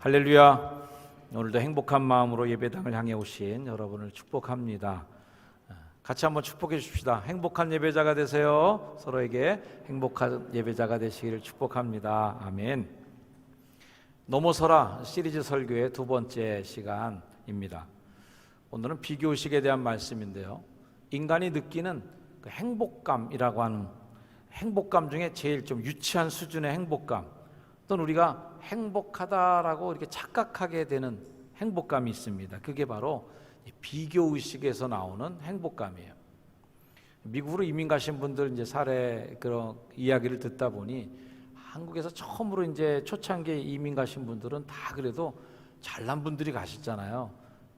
할렐루야. 오늘도 행복한 마음으로 예배당을 향해 오신 여러분을 축복합니다. 같이 한번 축복해 주십시다. 행복한 예배자가 되세요. 서로에게 행복한 예배자가 되시기를 축복합니다. 아멘. 넘어서라 시리즈 설교의 두 번째 시간입니다. 오늘은 비교의식에 대한 말씀인데요, 인간이 느끼는 그 행복감이라고 하는 행복감 중에 제일 좀 유치한 수준의 행복감, 또는 우리가 행복하다라고 이렇게 착각하게 되는 행복감이 있습니다. 그게 바로 비교의식에서 나오는 행복감이에요. 미국으로 이민 가신 분들 이제 사례 그런 이야기를 듣다 보니 한국에서 처음으로 이제 초창기에 이민 가신 분들은 다 그래도 잘난 분들이 가셨잖아요.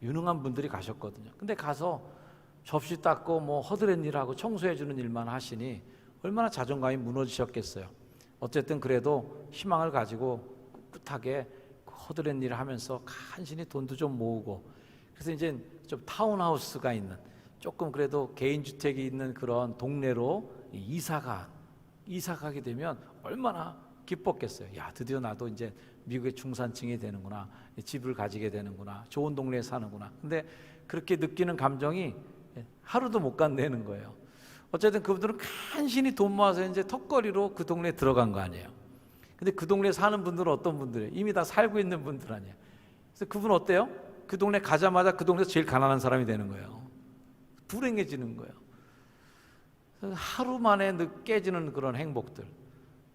유능한 분들이 가셨거든요. 근데 가서 접시 닦고 뭐 허드렛 일하고 청소해 주는 일만 하시니 얼마나 자존감이 무너지셨겠어요. 어쨌든 그래도 희망을 가지고 꿋꿋하게 허드렛 일을 하면서 간신히 돈도 좀 모으고, 그래서 이제 좀 타운하우스가 있는, 조금 그래도 개인주택이 있는 그런 동네로 이사가게 되면 얼마나 기뻤겠어요. 야, 드디어 나도 이제 미국의 중산층이 되는구나, 집을 가지게 되는구나, 좋은 동네에 사는구나. 근데 그렇게 느끼는 감정이 하루도 못 간다는 거예요. 어쨌든 그분들은 간신히 돈 모아서 이제 턱걸이로 그 동네에 들어간 거 아니에요. 근데 그 동네에 사는 분들은 어떤 분들이에요? 이미 다 살고 있는 분들 아니에요. 그래서 그분 어때요? 그 동네 가자마자 그 동네에서 제일 가난한 사람이 되는 거예요. 불행해지는 거예요. 하루 만에 깨지는 그런 행복들,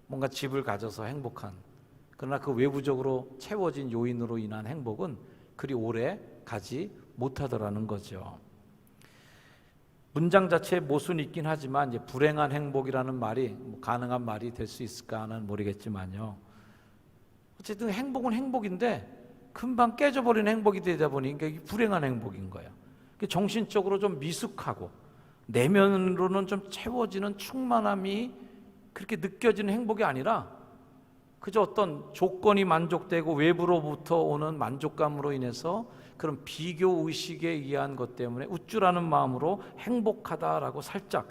뭔가 집을 가져서 행복한, 그러나 그 외부적으로 채워진 요인으로 인한 행복은 그리 오래 가지 못하더라는 거죠. 문장 자체에 모순이 있긴 하지만 이제 불행한 행복이라는 말이 가능한 말이 될 수 있을까는 모르겠지만요, 어쨌든 행복은 행복인데 금방 깨져버리는 행복이 되다 보니까 이게 불행한 행복인 거예요. 정신적으로 좀 미숙하고 내면으로는 좀 채워지는 충만함이 그렇게 느껴지는 행복이 아니라 그저 어떤 조건이 만족되고 외부로부터 오는 만족감으로 인해서 그런 비교의식에 의한 것 때문에 우쭐하는 마음으로 행복하다라고 살짝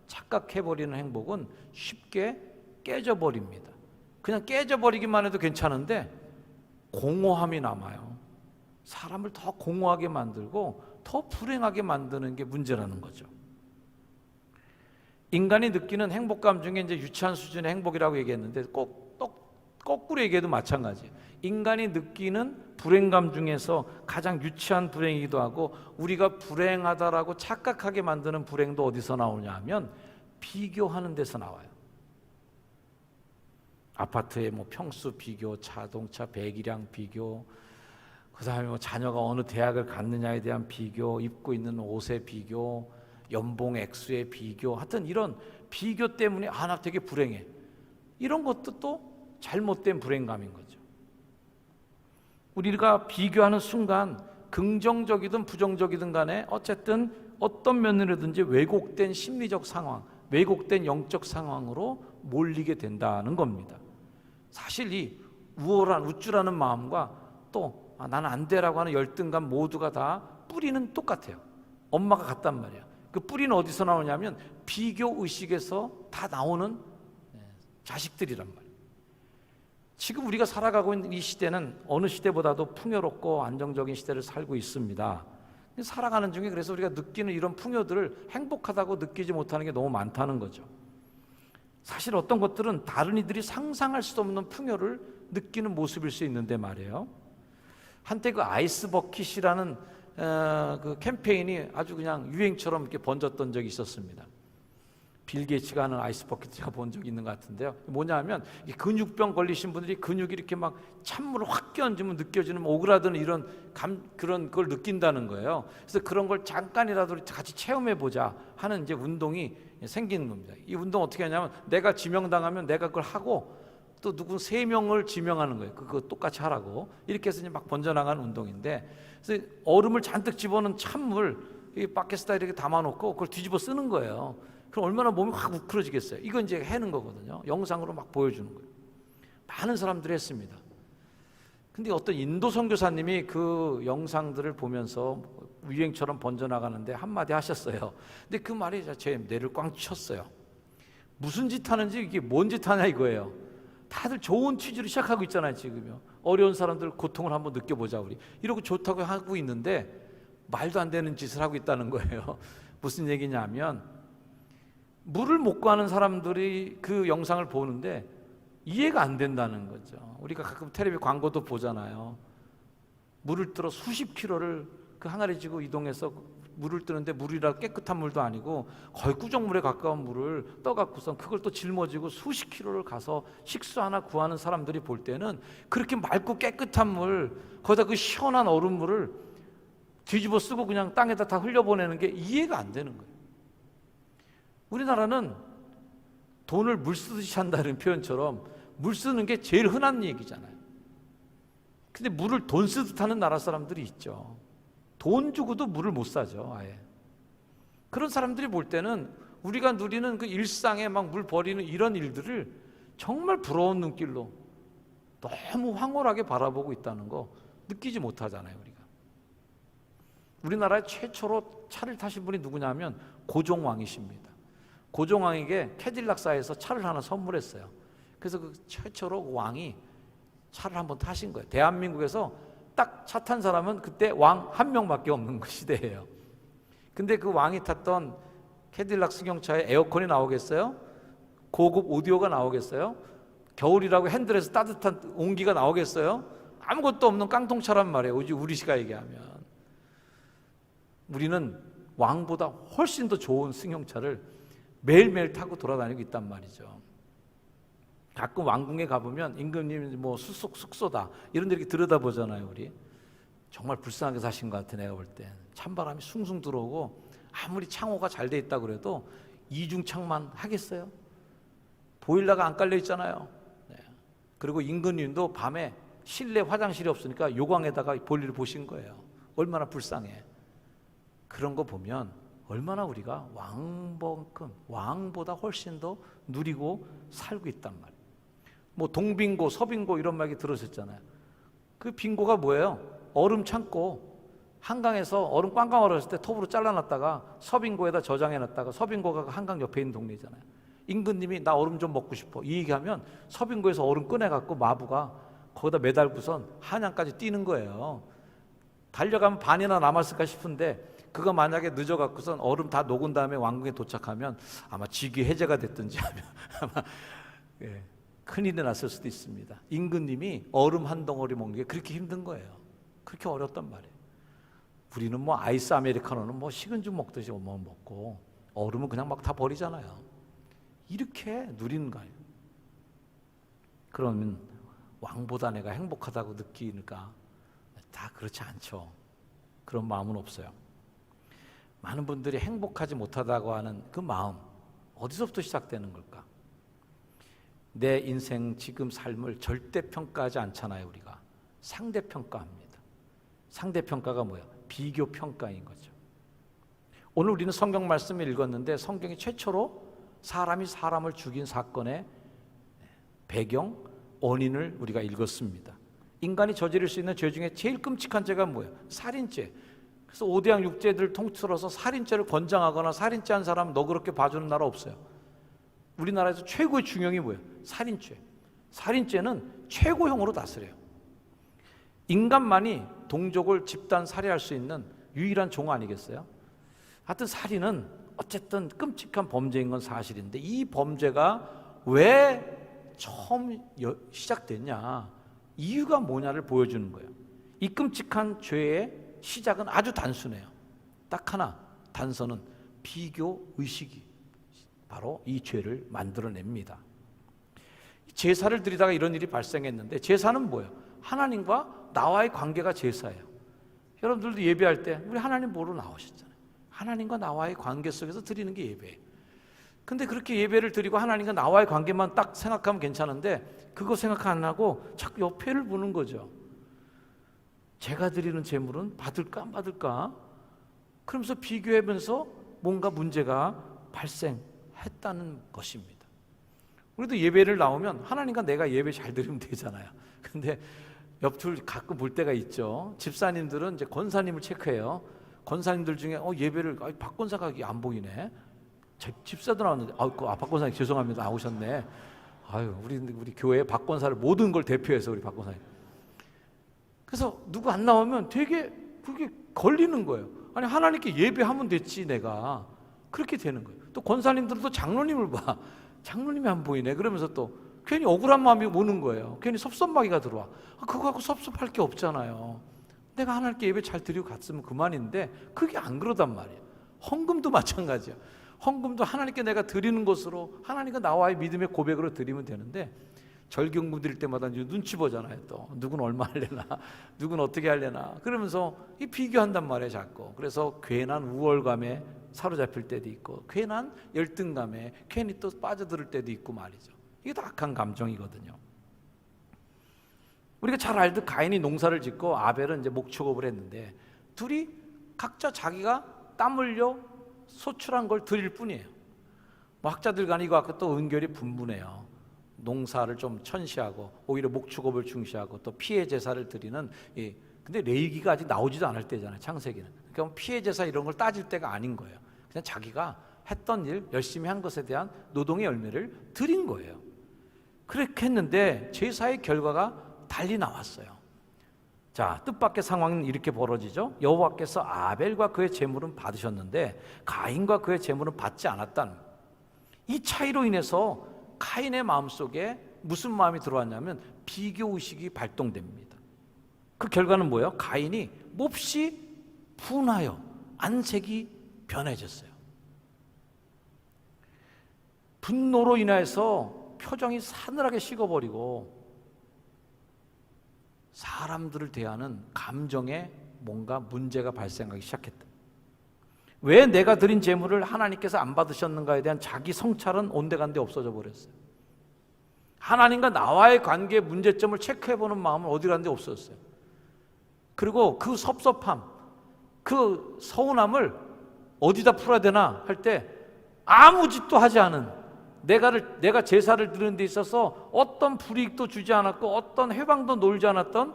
착각해버리는 행복은 쉽게 깨져버립니다. 그냥 깨져버리기만 해도 괜찮은데 공허함이 남아요. 사람을 더 공허하게 만들고 더 불행하게 만드는 게 문제라는 거죠. 인간이 느끼는 행복감 중에 이제 유치한 수준의 행복이라고 얘기했는데 거꾸로 얘기해도 마찬가지예요. 인간이 느끼는 불행감 중에서 가장 유치한 불행이기도 하고 우리가 불행하다라고 착각하게 만드는 불행도 어디서 나오냐 하면 비교하는 데서 나와요. 아파트의 뭐 평수 비교, 자동차 배기량 비교, 그 다음에 뭐 자녀가 어느 대학을 갔느냐에 대한 비교, 입고 있는 옷의 비교, 연봉 액수의 비교, 하여튼 이런 비교 때문에 나 되게 불행해, 이런 것도 또 잘못된 불행감인 거죠. 우리가 비교하는 순간 긍정적이든 부정적이든 간에 어쨌든 어떤 면으로든지 왜곡된 심리적 상황, 왜곡된 영적 상황으로 몰리게 된다는 겁니다. 사실 이 우월한 우쭐하는 마음과 또 나는 안 돼라고 하는 열등감 모두가 다 뿌리는 똑같아요. 엄마가 같단 말이에요. 그 뿌리는 어디서 나오냐면 비교의식에서 다 나오는 자식들이란 말이에요. 지금 우리가 살아가고 있는 이 시대는 어느 시대보다도 풍요롭고 안정적인 시대를 살고 있습니다. 살아가는 중에 그래서 우리가 느끼는 이런 풍요들을 행복하다고 느끼지 못하는 게 너무 많다는 거죠. 사실 어떤 것들은 다른 이들이 상상할 수 없는 풍요를 느끼는 모습일 수 있는데 말이에요. 한때 그 아이스 버킷이라는 그 캠페인이 아주 그냥 유행처럼 이렇게 번졌던 적이 있었습니다. 빌 게이츠가 하는 아이스 버킷 제가 본 적이 있는 것 같은데요. 뭐냐 하면 근육병 걸리신 분들이 근육이 이렇게 막 찬물을 확 끼얹으면 느껴지는 오그라드는 이런 그런 걸 느낀다는 거예요. 그래서 그런 걸 잠깐이라도 같이 체험해 보자 하는 이제 운동이 생기는 겁니다. 이 운동 어떻게 하냐면 내가 지명당하면 내가 그걸 하고 또 누구 3명을 지명하는 거예요. 그거 똑같이 하라고. 이렇게 해서 이제 막 번져나가는 운동인데, 그래서 얼음을 잔뜩 집어넣은 찬물 이 바켓에다 이렇게 담아놓고 그걸 뒤집어 쓰는 거예요. 그럼 얼마나 몸이 확 우크러지겠어요. 이건 이제 해는 거거든요. 영상으로 막 보여주는 거예요. 많은 사람들이 했습니다. 근데 어떤 인도 선교사님이 그 영상들을 보면서 유행처럼 번져나가는데 한마디 하셨어요. 근데 그 말이 제 뇌를 꽝 쳤어요. 무슨 짓 하는지, 이게 뭔 짓 하냐 이거예요. 다들 좋은 취지로 시작하고 있잖아요. 지금요. 어려운 사람들 고통을 한번 느껴보자 우리. 이러고 좋다고 하고 있는데 말도 안 되는 짓을 하고 있다는 거예요. 무슨 얘기냐면 물을 못 구하는 사람들이 그 영상을 보는데 이해가 안 된다는 거죠. 우리가 가끔 텔레비 광고도 보잖아요. 물을 들어 수십 킬로를 그 항아리 지고 이동해서 물을 뜨는데 물이라 깨끗한 물도 아니고 거의 구정물에 가까운 물을 떠갖고선 그걸 또 짊어지고 수십 킬로를 가서 식수 하나 구하는 사람들이 볼 때는 그렇게 맑고 깨끗한 물, 거기다 그 시원한 얼음물을 뒤집어 쓰고 그냥 땅에다 다 흘려보내는 게 이해가 안 되는 거예요. 우리나라는 돈을 물 쓰듯이 한다는 표현처럼 물 쓰는 게 제일 흔한 얘기잖아요. 근데 물을 돈 쓰듯 하는 나라 사람들이 있죠. 돈 주고도 물을 못 사죠, 아예. 그런 사람들이 볼 때는 우리가 누리는 그 일상에 막 물 버리는 이런 일들을 정말 부러운 눈길로 너무 황홀하게 바라보고 있다는 거 느끼지 못하잖아요, 우리가. 우리나라에 최초로 차를 타신 분이 누구냐면 고종왕이십니다. 고종왕에게 캐딜락사에서 차를 하나 선물했어요. 그래서 그 최초로 왕이 차를 한번 타신 거예요. 대한민국에서 딱 차 탄 사람은 그때 왕 한 명밖에 없는 그 시대예요. 근데 그 왕이 탔던 캐딜락 승용차에 에어컨이 나오겠어요? 고급 오디오가 나오겠어요? 겨울이라고 핸들에서 따뜻한 온기가 나오겠어요? 아무것도 없는 깡통차란 말이에요. 오직 우리시가 얘기하면. 우리는 왕보다 훨씬 더 좋은 승용차를 매일매일 타고 돌아다니고 있단 말이죠. 가끔 왕궁에 가보면 임금님이 뭐 숙소다 이런 데 이렇게 들여다보잖아요. 우리 정말 불쌍하게 사신 것 같아. 내가 볼 때 찬바람이 숭숭 들어오고 아무리 창호가 잘 돼 있다 그래도 이중창만 하겠어요? 보일러가 안 깔려 있잖아요. 네. 그리고 임금님도 밤에 실내 화장실이 없으니까 요광에다가 볼일을 보신 거예요. 얼마나 불쌍해. 그런 거 보면 얼마나 우리가 왕보다 훨씬 더 누리고 살고 있단 말이에요. 뭐 동빙고, 서빙고 이런 말이 들으셨잖아요. 그 빙고가 뭐예요? 얼음 창고, 한강에서 얼음 꽝꽝 얼었을 때 톱으로 잘라놨다가 서빙고에다 저장해놨다가 서빙고가 한강 옆에 있는 동네잖아요. 임금님이 나 얼음 좀 먹고 싶어 이 얘기하면 서빙고에서 얼음 꺼내갖고 마부가 거기다 매달고선 한양까지 뛰는 거예요. 달려가면 반이나 남았을까 싶은데 그거 만약에 늦어갖고선 얼음 다 녹은 다음에 왕궁에 도착하면 아마 직위 해제가 됐든지 하면 아마 큰일이 났을 수도 있습니다. 임금님이 얼음 한 덩어리 먹는 게 그렇게 힘든 거예요. 그렇게 어렵단 말이에요. 우리는 뭐 아이스 아메리카노는 뭐 식은 죽 먹듯이 뭐 먹고 얼음은 그냥 막 다 버리잖아요. 이렇게 누리는 거예요. 그러면 왕보다 내가 행복하다고 느끼니까 다 그렇지 않죠. 그런 마음은 없어요. 많은 분들이 행복하지 못하다고 하는 그 마음 어디서부터 시작되는 걸까? 내 인생 지금 삶을 절대평가하지 않잖아요. 우리가 상대평가합니다. 상대평가가 뭐예요? 비교평가인 거죠. 오늘 우리는 성경 말씀을 읽었는데 성경이 최초로 사람이 사람을 죽인 사건의 배경, 원인을 우리가 읽었습니다. 인간이 저지를 수 있는 죄 중에 제일 끔찍한 죄가 뭐예요? 살인죄. 그래서 5대양 6제들을 통틀어서 살인죄를 권장하거나 살인죄 한 사람 너 그렇게 봐주는 나라 없어요. 우리나라에서 최고의 중형이 뭐예요? 살인죄. 살인죄는 최고형으로 다스려요. 인간만이 동족을 집단 살해할 수 있는 유일한 종 아니겠어요? 하여튼 살인은 어쨌든 끔찍한 범죄인 건 사실인데 이 범죄가 왜 처음 시작됐냐, 이유가 뭐냐를 보여주는 거예요. 이 끔찍한 죄의 시작은 아주 단순해요. 딱 하나, 단서는 비교의식이 바로 이 죄를 만들어냅니다. 제사를 드리다가 이런 일이 발생했는데 제사는 뭐예요? 하나님과 나와의 관계가 제사예요. 여러분들도 예배할 때 우리 하나님 보러 나오셨잖아요. 하나님과 나와의 관계 속에서 드리는 게 예배예요. 근데 그렇게 예배를 드리고 하나님과 나와의 관계만 딱 생각하면 괜찮은데 그거 생각 안 하고 자꾸 옆에를 보는 거죠. 제가 드리는 제물은 받을까 안 받을까? 그러면서 비교하면서 뭔가 문제가 발생했다는 것입니다. 우리도 예배를 나오면 하나님과 내가 예배 잘 드리면 되잖아요. 근데 옆을 가끔 볼 때가 있죠. 집사님들은 이제 권사님을 체크해요. 권사님들 중에 예배를 박 권사가 안 보이네. 집사도 나왔는데 박 권사님 죄송합니다. 나오셨네. 아유, 우리 교회 박 권사를 모든 걸 대표해서 우리 박 권사님. 그래서 누구 안 나오면 되게 그게 걸리는 거예요. 아니, 하나님께 예배하면 됐지 내가. 그렇게 되는 거예요. 또 권사님들도 장로님을 봐. 장로님이 안 보이네. 그러면서 또 괜히 억울한 마음이 오는 거예요. 괜히 섭섭마귀가 들어와. 그거 갖고 섭섭할 게 없잖아요. 내가 하나님께 예배 잘 드리고 갔으면 그만인데 그게 안 그러단 말이에요. 헌금도 마찬가지야. 헌금도 하나님께 내가 드리는 것으로 하나님과 나와의 믿음의 고백으로 드리면 되는데, 절경금 드릴 때마다 이제 눈치 보잖아요. 또 누구는 얼마 할래나, 누구는 어떻게 할래나, 그러면서 이 비교한단 말이에요, 자꾸. 그래서 괜한 우월감에 사로잡힐 때도 있고, 괜한 열등감에 괜히 또 빠져들 때도 있고 말이죠. 이게 다 악한 감정이거든요. 우리가 잘 알듯 가인이 농사를 짓고 아벨은 이제 목축업을 했는데, 둘이 각자 자기가 땀 흘려 소출한 걸 드릴 뿐이에요. 뭐 학자들 간에 이거 갖고 또 은결이 분분해요. 농사를 좀 천시하고 오히려 목축업을 중시하고 또 피해 제사를 드리는, 근데 레위기가 아직 나오지도 않을 때잖아요, 창세기는. 그러니까 피해 제사 이런 걸 따질 때가 아닌 거예요. 그냥 자기가 했던 일, 열심히 한 것에 대한 노동의 열매를 드린 거예요. 그렇게 했는데 제사의 결과가 달리 나왔어요. 자, 뜻밖의 상황은 이렇게 벌어지죠. 여호와께서 아벨과 그의 제물은 받으셨는데 가인과 그의 제물은 받지 않았다는, 이 차이로 인해서 가인의 마음속에 무슨 마음이 들어왔냐면 비교의식이 발동됩니다. 그 결과는 뭐예요? 가인이 몹시 분하여 안색이 변해졌어요. 분노로 인해서 표정이 사늘하게 식어버리고 사람들을 대하는 감정에 뭔가 문제가 발생하기 시작했다. 왜 내가 드린 제물을 하나님께서 안 받으셨는가에 대한 자기 성찰은 온데간데 없어져 버렸어요. 하나님과 나와의 관계의 문제점을 체크해보는 마음은 어디 갔는데 없었어요. 그리고 그 섭섭함, 그 서운함을 어디다 풀어야 되나 할 때 아무 짓도 하지 않은, 내가 제사를 드리는 데 있어서 어떤 불이익도 주지 않았고 어떤 회방도 놀지 않았던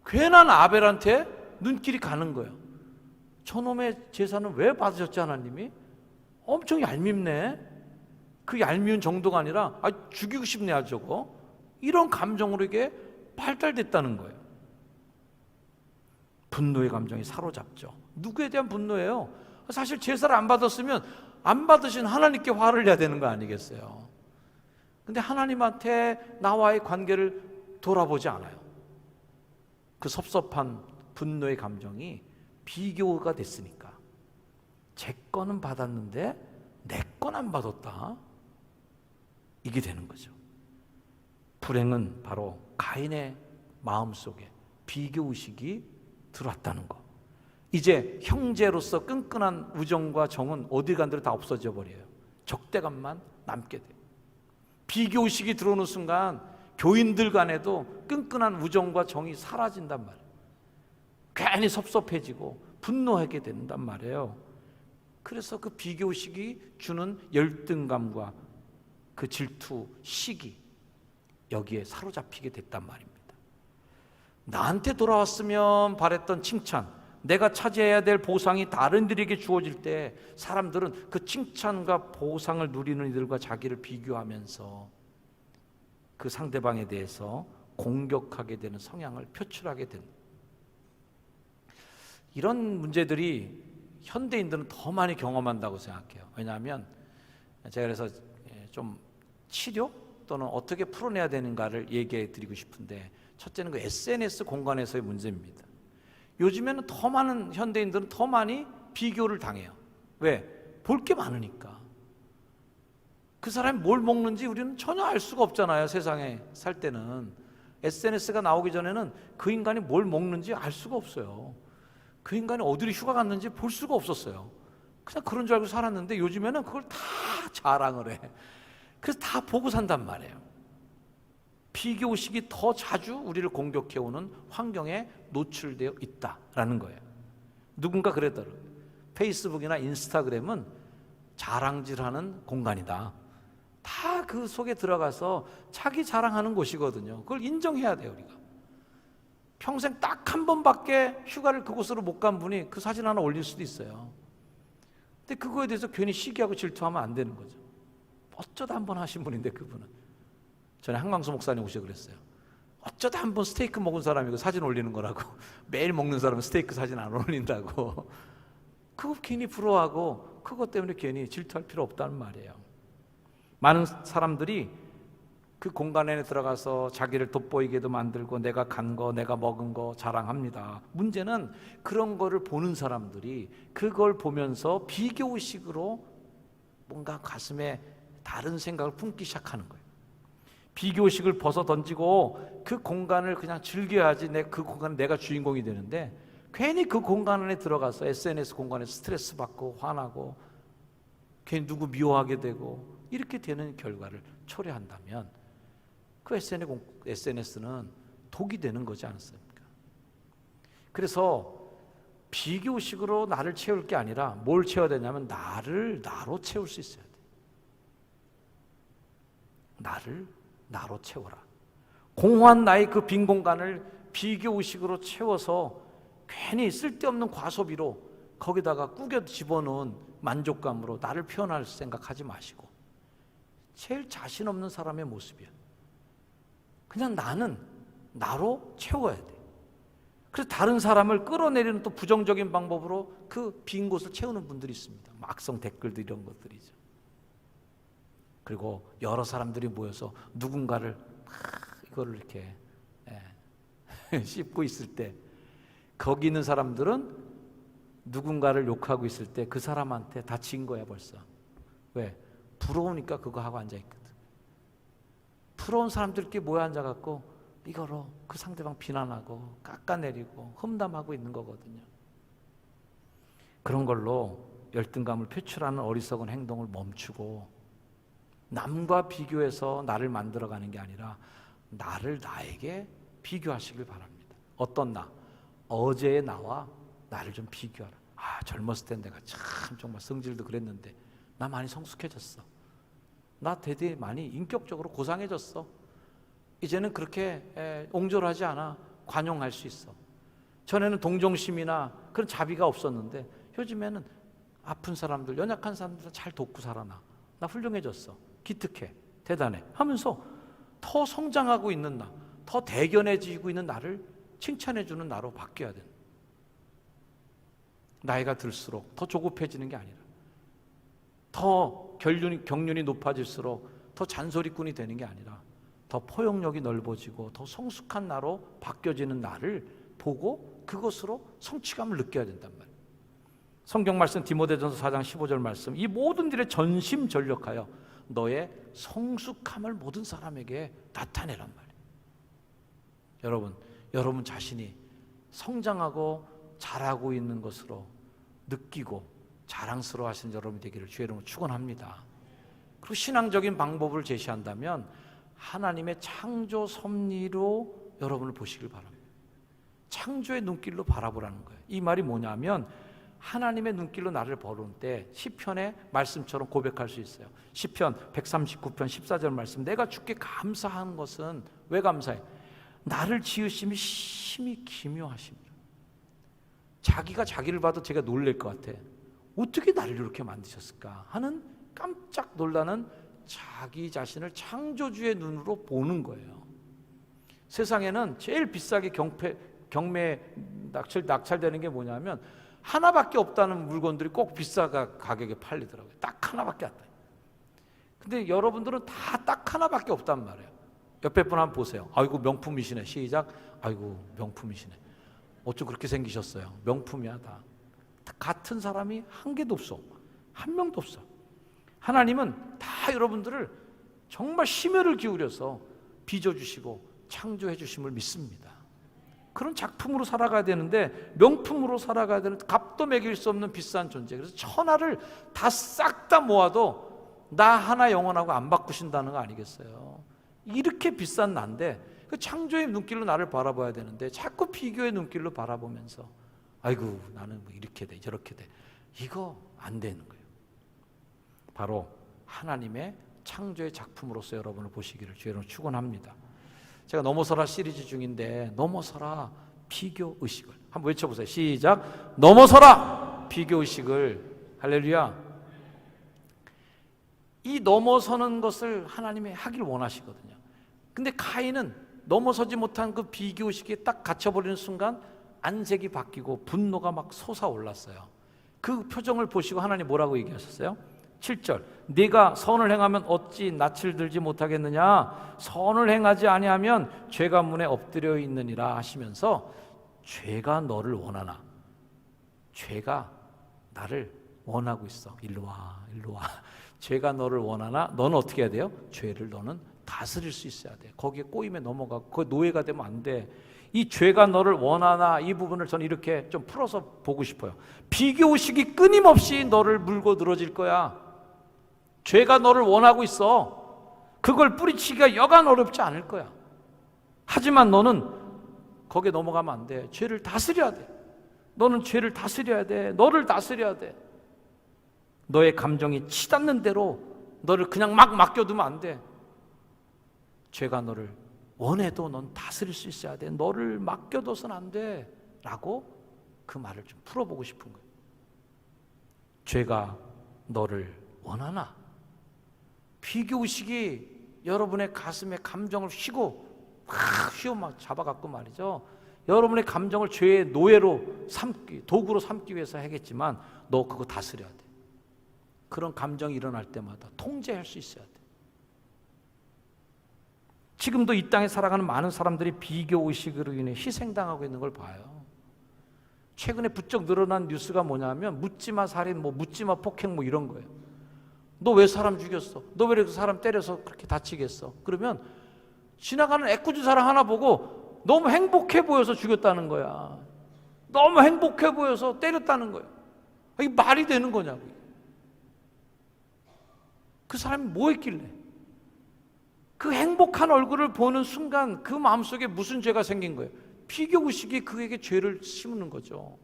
괜한 아벨한테 눈길이 가는 거예요. 저놈의 제사는 왜 받으셨지 하나님이? 엄청 얄밉네. 그 얄미운 정도가 아니라 죽이고 싶네 저거. 이런 감정으로 이게 발달됐다는 거예요. 분노의 감정이 사로잡죠. 누구에 대한 분노예요? 사실 제사를 안 받았으면 안 받으신 하나님께 화를 내야 되는 거 아니겠어요? 근데 하나님한테 나와의 관계를 돌아보지 않아요. 그 섭섭한 분노의 감정이 비교가 됐으니까 제 거는 받았는데 내 건 안 받았다, 이게 되는 거죠. 불행은 바로 가인의 마음속에 비교의식이 들어왔다는 거. 이제 형제로서 끈끈한 우정과 정은 어디 간데로 다 없어져 버려요. 적대감만 남게 돼요. 비교의식이 들어오는 순간 교인들 간에도 끈끈한 우정과 정이 사라진단 말이에요. 괜히 섭섭해지고 분노하게 된단 말이에요. 그래서 그 비교의식이 주는 열등감과 그 질투, 시기, 여기에 사로잡히게 됐단 말입니다. 나한테 돌아왔으면 바랬던 칭찬, 내가 차지해야 될 보상이 다른 이들에게 주어질 때 사람들은 그 칭찬과 보상을 누리는 이들과 자기를 비교하면서 그 상대방에 대해서 공격하게 되는 성향을 표출하게 되는, 이런 문제들이 현대인들은 더 많이 경험한다고 생각해요. 왜냐하면 제가 그래서 좀 치료 또는 어떻게 풀어내야 되는가를 얘기해 드리고 싶은데, 첫째는 그 SNS 공간에서의 문제입니다. 요즘에는 더 많은 현대인들은 더 많이 비교를 당해요. 왜? 볼 게 많으니까. 그 사람이 뭘 먹는지 우리는 전혀 알 수가 없잖아요. 세상에 살 때는 SNS가 나오기 전에는 그 인간이 뭘 먹는지 알 수가 없어요. 그 인간이 어디로 휴가 갔는지 볼 수가 없었어요. 그냥 그런 줄 알고 살았는데 요즘에는 그걸 다 자랑을 해. 그래서 다 보고 산단 말이에요. 비교의식이 더 자주 우리를 공격해오는 환경에 노출되어 있다라는 거예요. 누군가 그랬더라고요. 페이스북이나 인스타그램은 자랑질하는 공간이다. 다 그 속에 들어가서 자기 자랑하는 곳이거든요. 그걸 인정해야 돼요, 우리가. 평생 딱 한 번밖에 휴가를 그곳으로 못 간 분이 그 사진 하나 올릴 수도 있어요. 근데 그거에 대해서 괜히 시기하고 질투하면 안 되는 거죠. 어쩌다 한 번 하신 분인데 그분은. 전에 한광수 목사님 오셔 그랬어요. 어쩌다 한 번 스테이크 먹은 사람이고 사진 올리는 거라고. 매일 먹는 사람은 스테이크 사진 안 올린다고. 그거 괜히 부러워하고 그것 때문에 괜히 질투할 필요 없다는 말이에요. 많은 사람들이 그 공간 안에 들어가서 자기를 돋보이게도 만들고 내가 간 거, 내가 먹은 거 자랑합니다. 문제는 그런 거를 보는 사람들이 그걸 보면서 비교의식으로 뭔가 가슴에 다른 생각을 품기 시작하는 거예요. 비교의식을 벗어 던지고 그 공간을 그냥 즐겨야지 그 공간은 내가 주인공이 되는데 괜히 그 공간 안에 들어가서 SNS 공간에 스트레스 받고 화나고 괜히 누구 미워하게 되고 이렇게 되는 결과를 초래한다면 그 SNS는 독이 되는 거지 않습니까? 그래서 비교식으로 나를 채울 게 아니라 뭘 채워야 되냐면 나로 채울 수 있어야 돼. 나를 나로 채워라. 공허한 나의 그 빈 공간을 비교의식으로 채워서 괜히 쓸데없는 과소비로 거기다가 꾸겨 집어넣은 만족감으로 나를 표현할 생각하지 마시고 제일 자신 없는 사람의 모습이야. 그냥 나는 나로 채워야 돼. 그래서 다른 사람을 끌어내리는 또 부정적인 방법으로 그 빈 곳을 채우는 분들이 있습니다. 악성 댓글들 이런 것들이죠. 그리고 여러 사람들이 모여서 누군가를 이거를 이렇게 씹고 있을 때 거기 있는 사람들은 누군가를 욕하고 있을 때 그 사람한테 다 진 거야 벌써. 왜? 부러우니까 그거 하고 앉아있거든. 부러운 사람들끼리 모여 앉아갖고 이거로 그 상대방 비난하고 깎아내리고 험담하고 있는 거거든요. 그런 걸로 열등감을 표출하는 어리석은 행동을 멈추고 남과 비교해서 나를 만들어가는 게 아니라 나를 나에게 비교하시길 바랍니다. 어떤 나? 어제의 나와 나를 좀 비교하라. 젊었을 땐 내가 참 정말 성질도 그랬는데 나 많이 성숙해졌어. 나 되게 많이 인격적으로 고상해졌어. 이제는 그렇게 옹졸하지 않아. 관용할 수 있어. 전에는 동정심이나 그런 자비가 없었는데 요즘에는 아픈 사람들, 연약한 사람들 잘 돕고 살아나. 나 훌륭해졌어. 기특해. 대단해. 하면서 더 성장하고 있는 나, 더 대견해지고 있는 나를 칭찬해주는 나로 바뀌어야 된다. 나이가 들수록 더 조급해지는 게 아니라 더 경륜이 높아질수록 더 잔소리꾼이 되는 게 아니라 더 포용력이 넓어지고 더 성숙한 나로 바뀌어지는 나를 보고 그것으로 성취감을 느껴야 된단 말이에요. 성경 말씀 디모데전서 4장 15절 말씀, 이 모든 일에 전심전력하여 너의 성숙함을 모든 사람에게 나타내란 말이에요. 여러분 자신이 성장하고 잘하고 있는 것으로 느끼고 자랑스러워 하시는 여러분이 되기를 주의 이름으로 축원합니다. 그리고 신앙적인 방법을 제시한다면 하나님의 창조 섭리로 여러분을 보시길 바랍니다. 창조의 눈길로 바라보라는 거예요. 이 말이 뭐냐면 하나님의 눈길로 나를 보는 때 시편의 말씀처럼 고백할 수 있어요. 시편 139편 14절 말씀, 내가 주께 감사한 것은 왜 감사해? 나를 지으심이 심히 기묘하십니다. 자기가 자기를 봐도 제가 놀랄 것 같아. 어떻게 나를 이렇게 만드셨을까 하는 깜짝 놀라는 자기 자신을 창조주의 눈으로 보는 거예요. 세상에는 제일 비싸게 경매에 낙찰되는 게 뭐냐면 하나밖에 없다는 물건들이 꼭 비싸 가격에 팔리더라고요. 딱 하나밖에 안 돼. 근데 여러분들은 다 딱 하나밖에 없단 말이에요. 옆에 분 한번 보세요. 아이고 명품이시네. 시작. 아이고 명품이시네. 어쩜 그렇게 생기셨어요? 명품이야 다. 같은 사람이 한 개도 없어. 한 명도 없어. 하나님은 다 여러분들을 정말 심혈을 기울여서 빚어주시고 창조해 주심을 믿습니다. 그런 작품으로 살아가야 되는데 명품으로 살아가야 되는 값도 매길 수 없는 비싼 존재. 그래서 천하를 다 싹 다 모아도 나 하나 영원하고 안 바꾸신다는 거 아니겠어요? 이렇게 비싼 난데 그 창조의 눈길로 나를 바라봐야 되는데 자꾸 비교의 눈길로 바라보면서 아이고 나는 뭐 이렇게 돼 저렇게 돼, 이거 안 되는 거예요. 바로 하나님의 창조의 작품으로서 여러분을 보시기를 주의로 축원합니다. 제가 넘어서라 시리즈 중인데 넘어서라 비교의식을 한번 외쳐보세요. 시작. 넘어서라 비교의식을. 할렐루야. 이 넘어서는 것을 하나님이 하길 원하시거든요. 근데 가인은 넘어서지 못한 그 비교의식에 딱 갇혀버리는 순간 안색이 바뀌고 분노가 막 솟아올랐어요. 그 표정을 보시고 하나님 뭐라고 얘기하셨어요? 7절, 네가 선을 행하면 어찌 낯을 들지 못하겠느냐? 선을 행하지 아니하면 죄가 문에 엎드려 있느니라 하시면서 죄가 너를 원하나? 죄가 나를 원하고 있어. 일로 와, 일로 와. 죄가 너를 원하나? 너는 어떻게 해야 돼요? 죄를 너는 다스릴 수 있어야 돼. 거기에 꼬임에 넘어가고 그 노예가 되면 안 돼. 이 죄가 너를 원하나, 이 부분을 저는 이렇게 좀 풀어서 보고 싶어요. 비교의식이 끊임없이 너를 물고 늘어질 거야. 죄가 너를 원하고 있어. 그걸 뿌리치기가 여간 어렵지 않을 거야. 하지만 너는 거기에 넘어가면 안 돼. 죄를 다스려야 돼. 너는 죄를 다스려야 돼. 너를 다스려야 돼. 너의 감정이 치닫는 대로 너를 그냥 막 맡겨두면 안 돼. 죄가 너를 원해도 넌 다스릴 수 있어야 돼. 너를 맡겨둬서는 안 돼. 라고 그 말을 좀 풀어보고 싶은 거예요. 죄가 너를 원하나? 비교의식이 여러분의 가슴에 감정을 휘고 막 잡아갖고 말이죠. 여러분의 감정을 죄의 노예로 도구로 삼기 위해서 하겠지만 너 그거 다스려야 돼. 그런 감정이 일어날 때마다 통제할 수 있어야 돼. 지금도 이 땅에 살아가는 많은 사람들이 비교의식으로 인해 희생당하고 있는 걸 봐요. 최근에 부쩍 늘어난 뉴스가 뭐냐면 묻지마 살인, 묻지마 폭행 이런 거예요. 너 왜 사람 죽였어? 너 왜 이렇게 사람 때려서 그렇게 다치겠어? 그러면 지나가는 애꿎은 사람 하나 보고 너무 행복해 보여서 죽였다는 거야. 너무 행복해 보여서 때렸다는 거야. 이게 말이 되는 거냐고. 그 사람이 뭐 했길래? 그 행복한 얼굴을 보는 순간 그 마음속에 무슨 죄가 생긴 거예요? 비교의식이 그에게 죄를 심는 거죠.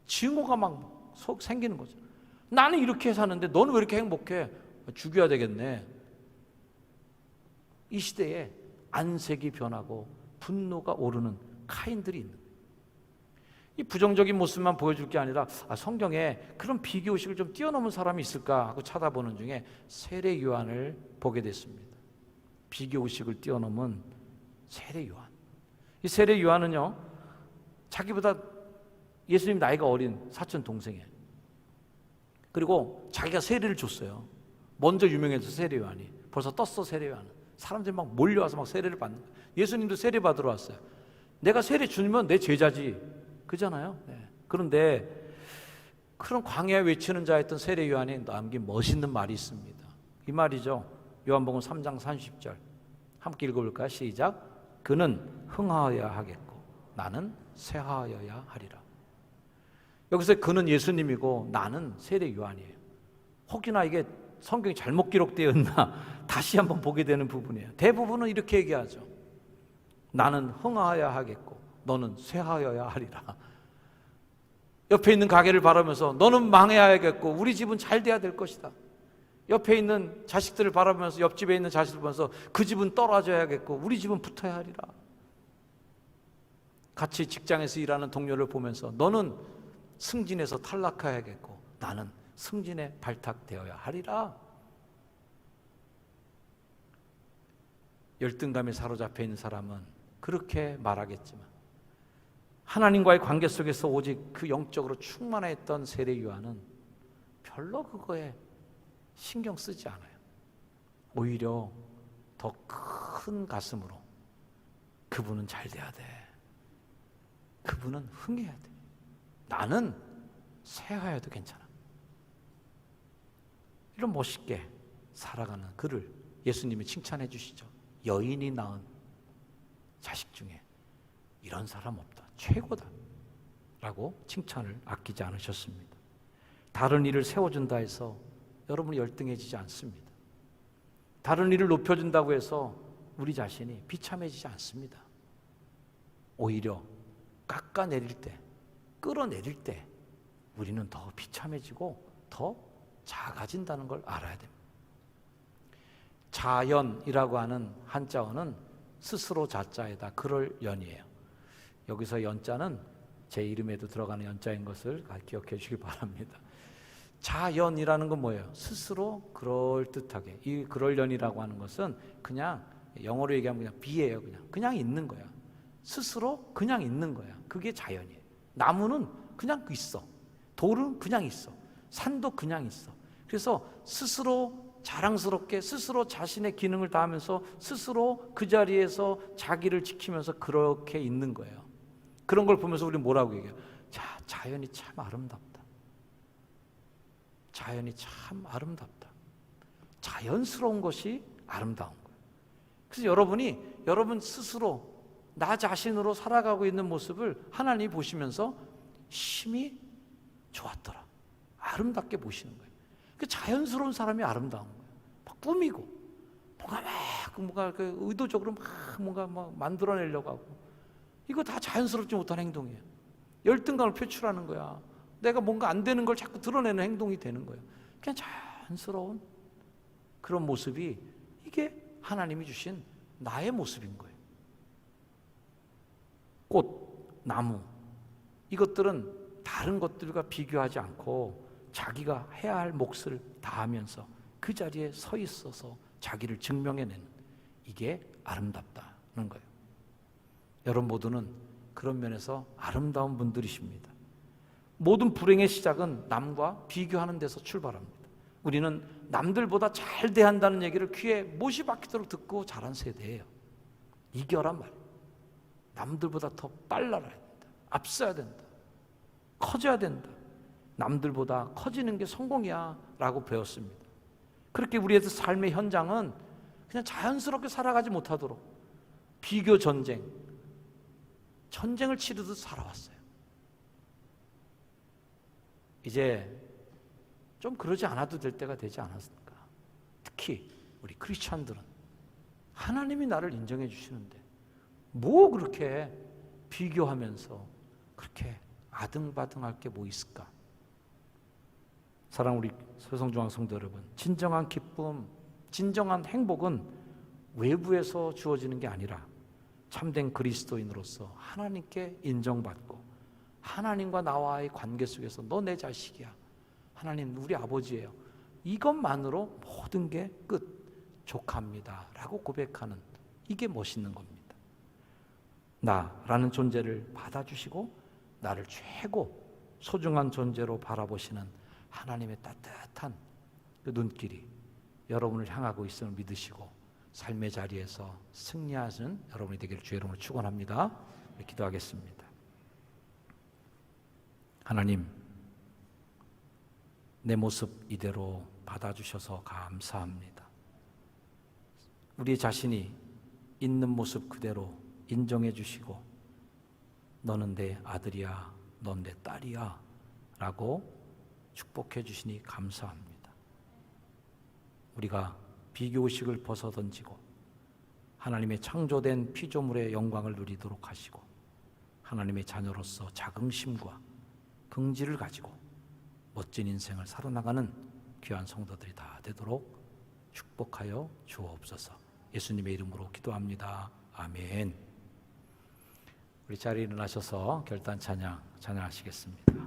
증오가 막 생기는 거죠. 나는 이렇게 사는데 너는 왜 이렇게 행복해? 죽여야 되겠네. 이 시대에 안색이 변하고 분노가 오르는 카인들이 있는 거예요. 이 부정적인 모습만 보여줄 게 아니라 성경에 그런 비교의식을 좀 뛰어넘은 사람이 있을까 하고 찾아보는 중에 세례 요한을 보게 됐습니다. 비교의식을 뛰어넘은 세례 요한. 이 세례 요한은요, 자기보다 예수님 나이가 어린 사촌 동생이에요. 그리고 자기가 세례를 줬어요. 먼저 유명해서 세례 요한이. 벌써 떴어, 세례 요한은. 사람들이 막 몰려와서 막 세례를 받는 거예요. 예수님도 세례 받으러 왔어요. 내가 세례 주면 내 제자지. 그잖아요. 네. 그런데 그런 광야에 외치는 자였던 세례 요한이 남긴 멋있는 말이 있습니다. 이 말이죠. 요한복음 3장 30절 함께 읽어볼까요? 시작. 그는 흥하여야 하겠고 나는 쇠하여야 하리라. 여기서 그는 예수님이고 나는 세례 요한이에요. 혹이나 이게 성경이 잘못 기록되어 있나 다시 한번 보게 되는 부분이에요. 대부분은 이렇게 얘기하죠. 나는 흥하여야 하겠고 너는 쇠하여야 하리라. 옆에 있는 가게를 바라면서 너는 망해야겠고 우리 집은 잘 돼야 될 것이다. 옆에 있는 자식들을 바라보면서 옆집에 있는 자식을 보면서 그 집은 떨어져야겠고 우리 집은 붙어야 하리라. 같이 직장에서 일하는 동료를 보면서 너는 승진해서 탈락해야겠고 나는 승진에 발탁되어야 하리라. 열등감에 사로잡혀 있는 사람은 그렇게 말하겠지만 하나님과의 관계 속에서 오직 그 영적으로 충만했던 세례 요한은 별로 그거에 신경 쓰지 않아요. 오히려 더 큰 가슴으로 그분은 잘 돼야 돼. 그분은 흥해야 돼. 나는 쇠하여도 괜찮아. 이런 멋있게 살아가는 그를 예수님이 칭찬해 주시죠. 여인이 낳은 자식 중에 이런 사람 없다. 최고다. 라고 칭찬을 아끼지 않으셨습니다. 다른 일을 세워준다 해서 여러분이 열등해지지 않습니다. 다른 일을 높여준다고 해서 우리 자신이 비참해지지 않습니다. 오히려 깎아내릴 때, 끌어내릴 때 우리는 더 비참해지고 더 작아진다는 걸 알아야 됩니다. 자연이라고 하는 한자어는 스스로 자자에다 그럴 연이에요. 여기서 연자는 제 이름에도 들어가는 연자인 것을 기억해 주시기 바랍니다. 자연이라는 건 뭐예요? 스스로 그럴듯하게. 이 그럴연이라고 하는 것은 그냥 영어로 얘기하면 그냥 be예요. 그냥 있는 거야. 스스로 그냥 있는 거야. 그게 자연이에요. 나무는 그냥 있어. 돌은 그냥 있어. 산도 그냥 있어. 그래서 스스로 자랑스럽게 스스로 자신의 기능을 다하면서 스스로 그 자리에서 자기를 지키면서 그렇게 있는 거예요. 그런 걸 보면서 우리는 뭐라고 얘기해요? 자, 자연이 참 아름답다. 자연이 참 아름답다. 자연스러운 것이 아름다운 거예요. 그래서 여러분 스스로 나 자신으로 살아가고 있는 모습을 하나님이 보시면서 힘이 좋았더라. 아름답게 보시는 거예요. 그 자연스러운 사람이 아름다운 거예요. 막 꾸미고 뭔가 의도적으로 뭔가 만들어내려고 하고, 이거 다 자연스럽지 못한 행동이에요. 열등감을 표출하는 거야. 내가 뭔가 안 되는 걸 자꾸 드러내는 행동이 되는 거예요. 그냥 자연스러운 그런 모습이 이게 하나님이 주신 나의 모습인 거예요. 꽃, 나무, 이것들은 다른 것들과 비교하지 않고 자기가 해야 할 몫을 다하면서 그 자리에 서 있어서 자기를 증명해내는, 이게 아름답다는 거예요. 여러분 모두는 그런 면에서 아름다운 분들이십니다. 모든 불행의 시작은 남과 비교하는 데서 출발합니다. 우리는 남들보다 잘 대한다는 얘기를 귀에 못이 박히도록 듣고 자란 세대예요. 이겨란 말이에요. 남들보다 더 빨라야 된다. 앞서야 된다. 커져야 된다. 남들보다 커지는 게 성공이야 라고 배웠습니다. 그렇게 우리의 삶의 현장은 그냥 자연스럽게 살아가지 못하도록 비교 전쟁을 치르듯 살아왔어요. 이제 좀 그러지 않아도 될 때가 되지 않았을까? 특히 우리 크리스찬들은 하나님이 나를 인정해 주시는데 뭐 그렇게 비교하면서 그렇게 아등바등할 게 뭐 있을까? 사랑 우리 소성중앙 성도 여러분, 진정한 기쁨, 진정한 행복은 외부에서 주어지는 게 아니라 참된 그리스도인으로서 하나님께 인정받고 하나님과 나와의 관계 속에서 너 내 자식이야, 하나님 우리 아버지예요, 이것만으로 모든 게 족합니다 라고 고백하는, 이게 멋있는 겁니다. 나라는 존재를 받아주시고 나를 최고 소중한 존재로 바라보시는 하나님의 따뜻한 그 눈길이 여러분을 향하고 있음을 믿으시고 삶의 자리에서 승리하시는 여러분이 되기를 주의 이름으로 축원합니다. 기도하겠습니다. 하나님, 내 모습 이대로 받아주셔서 감사합니다. 우리 자신이 있는 모습 그대로 인정해 주시고 너는 내 아들이야, 넌 내 딸이야 라고 축복해 주시니 감사합니다. 우리가 비교의식을 벗어던지고 하나님의 창조된 피조물의 영광을 누리도록 하시고 하나님의 자녀로서 자긍심과 긍지를 가지고 멋진 인생을 살아나가는 귀한 성도들이 다 되도록 축복하여 주옵소서. 예수님의 이름으로 기도합니다. 아멘. 우리 자리에 일어나셔서 결단 찬양하시겠습니다.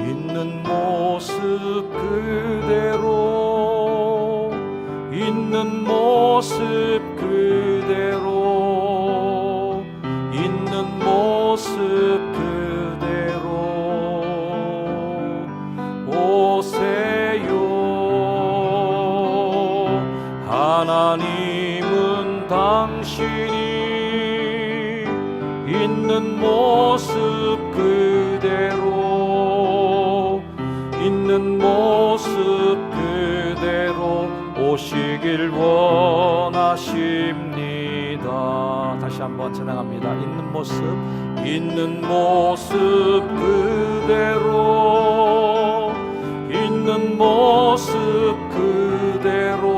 있는 모습 그대로, 있는 모습 그대로, 있는 모습 그대로 오세요. 하나님은 당신이 있는 모습 그대로, 있는 모습 그대로 오시길 원하십니다. 다시 한번 찬양합니다. 있는 모습 그대로, 있는 모습 그대로,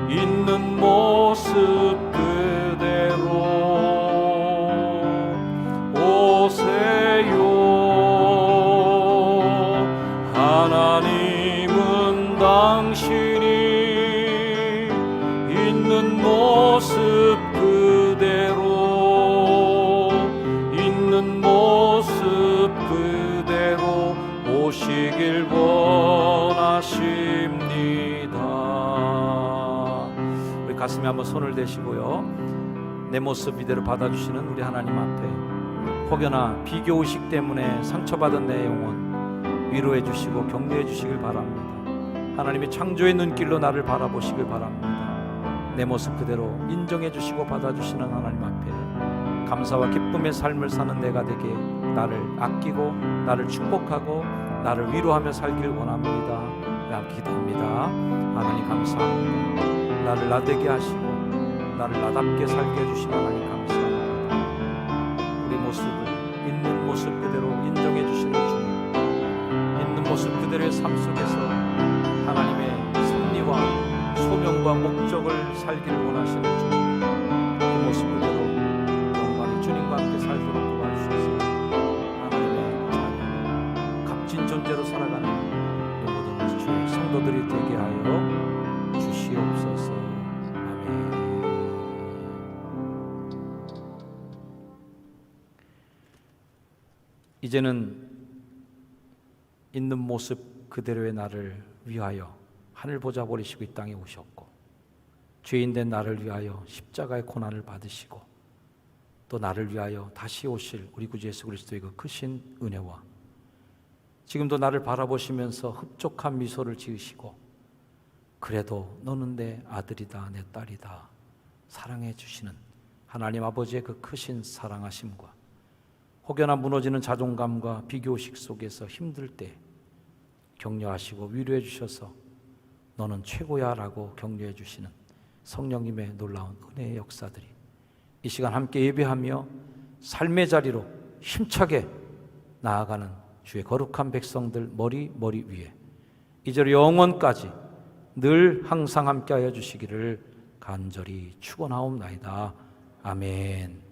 있는 모습 그대로 오세요. 하나님은 당신이 있는 모습 그대로, 주시길 원하십니다. 우리 가슴에 한번 손을 대시고요, 내 모습 이대로 받아주시는 우리 하나님 앞에 혹여나 비교의식 때문에 상처받은 내 영혼 위로해 주시고 격려해 주시길 바랍니다. 하나님의 창조의 눈길로 나를 바라보시길 바랍니다. 내 모습 그대로 인정해 주시고 받아주시는 하나님 앞에 감사와 기쁨의 삶을 사는 내가 되게 나를 아끼고 나를 축복하고 나를 위로하며 살길 원합니다. 라고 기도합니다. 하나님 감사합니다. 나를 나되게 하시고 나를 나답게 살게 해주신 하나님 감사합니다. 우리 모습을 있는 모습 그대로 인정해 주시는 주님, 있는 모습 그대로의 삶 속에서 하나님의 섭리와 소명과 목적을 살기를 원하시는 주님, 그 모습 그대로 영광의 주님과 함께 살도록 도와주셔서 하나님의 자녀, 값진 존재로 살아가는 모든 주의 성도들이 되게 하여 주시옵소서. 아멘. 이제는 있는 모습 그대로의 나를 위하여 하늘 보좌 버리시고 이 땅에 오셨고, 죄인된 나를 위하여 십자가의 고난을 받으시고, 또 나를 위하여 다시 오실 우리 구주 예수 그리스도의 그 크신 은혜와 지금도 나를 바라보시면서 흡족한 미소를 지으시고, 그래도 너는 내 아들이다 내 딸이다 사랑해 주시는 하나님 아버지의 그 크신 사랑하심과 혹여나 무너지는 자존감과 비교의식 속에서 힘들 때 격려하시고 위로해 주셔서 너는 최고야 라고 격려해 주시는 성령님의 놀라운 은혜의 역사들이 이 시간 함께 예배하며 삶의 자리로 힘차게 나아가는 주의 거룩한 백성들 머리 위에 이제로 영원까지 늘 항상 함께하여 주시기를 간절히 축원하옵나이다. 아멘.